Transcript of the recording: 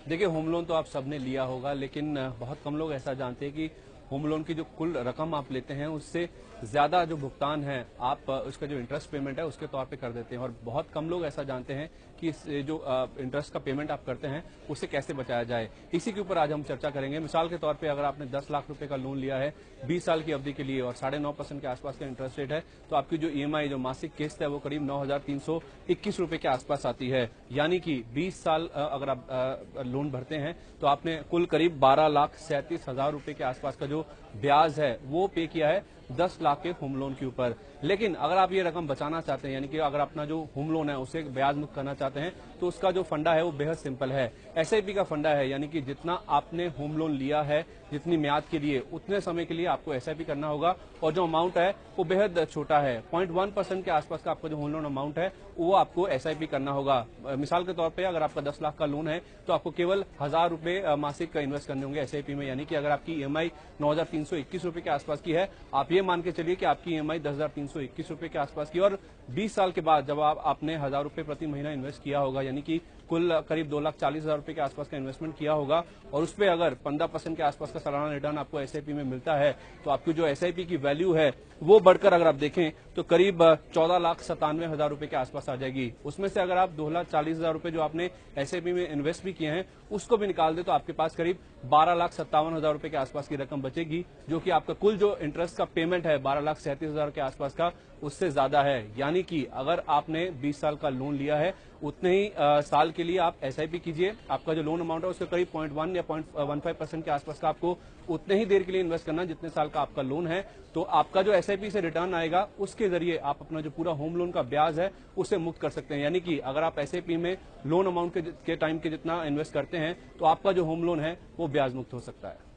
देखिए, home loan तो आप सबने लिया होगा, लेकिन बहुत कम लोग ऐसा जानते हैं कि होम लोन की जो कुल रकम आप लेते हैं उससे ज्यादा जो भुगतान है आप उसका जो इंटरेस्ट पेमेंट है उसके तौर पे कर देते हैं। और बहुत कम लोग ऐसा जानते हैं कि जो इंटरेस्ट का पेमेंट आप करते हैं उसे कैसे बचाया जाए। इसी के ऊपर आज हम चर्चा करेंगे। मिसाल के तौर पे अगर आपने 10 लाख रुपए का लोन लिया है 20 साल की अवधि के लिए और 9.5% के आसपास का इंटरेस्ट रेट है, तो आपकी जो ईएमआई जो मासिक किस्त है वो करीब 9,321 रुपए के आसपास आती है। यानी कि 20 साल अगर आप लोन भरते हैं तो आपने कुल करीब 12,37,000 रुपए के आसपास का जो ब्याज है वो पे किया है 10 लाख के होम लोन के ऊपर। लेकिन अगर आप ये रकम बचाना चाहते हैं, यानी कि अगर अपना जो होम लोन है उसे ब्याज मुक्त करना चाहते हैं, तो उसका जो फंडा है वो बेहद सिंपल है। एसआईपी का फंडा है, यानी कि जितना आपने होम लोन लिया है जितनी म्याद के लिए उतने समय के लिए आपको एसआईपी करना होगा। और जो अमाउंट है वो बेहद छोटा है, 0.1% के आसपास का आपका जो होम लोन अमाउंट है वो आपको एसआईपी करना होगा। मिसाल के तौर पर अगर आपका 10 लाख का लोन है तो आपको केवल 1,000 रुपए मासिक का इन्वेस्ट करने होंगे एसआईपी में। यानी कि अगर आपकी ईएमआई 9,321 रुपए के आसपास की है, आप ये मान के चलिए कि आपकी ईएमआई 10,321 रुपए के आसपास की, और 20 साल के बाद जब आपने 1,000 रुपए प्रति महीना इन्वेस्ट किया होगा, यानी कि कुल करीब 2,40,000 रुपए के आसपास का इन्वेस्टमेंट किया होगा, और उस पर अगर 15% के आसपास का सालाना रिटर्न आपको एसआईपी में मिलता है, तो आपकी जो एसआईपी की वैल्यू है वो बढ़कर अगर आप देखें तो करीब 14,97,000 रुपए के आसपास आ जाएगी। उसमें से अगर आप 2,40,000 रुपए जो आपने एसआईपी में इन्वेस्ट भी किए हैं उसको भी निकाल दे तो आपके पास करीब 12,57,000 रुपए के आसपास की रकम बचेगी, जो कि आपका कुल जो इंटरेस्ट का पेमेंट है 12,37,000 के आसपास का उससे ज्यादा है। यानी कि अगर आपने 20 साल का लोन लिया है उतने ही साल के लिए आप एसआईपी कीजिए। आपका जो लोन अमाउंट है उसके करीब 0.1 या 0.15% के आसपास का आपको उतने ही देर के लिए इन्वेस्ट करना जितने साल का आपका लोन है। तो आपका जो एसआईपी से रिटर्न आएगा उसके जरिए आप अपना जो पूरा होम लोन का ब्याज है उसे मुक्त कर सकते हैं। यानी कि अगर आप एसआईपी में लोन अमाउंट के टाइम के जितना इन्वेस्ट करते हैं तो आपका जो होम लोन है वो ब्याज मुक्त हो सकता है।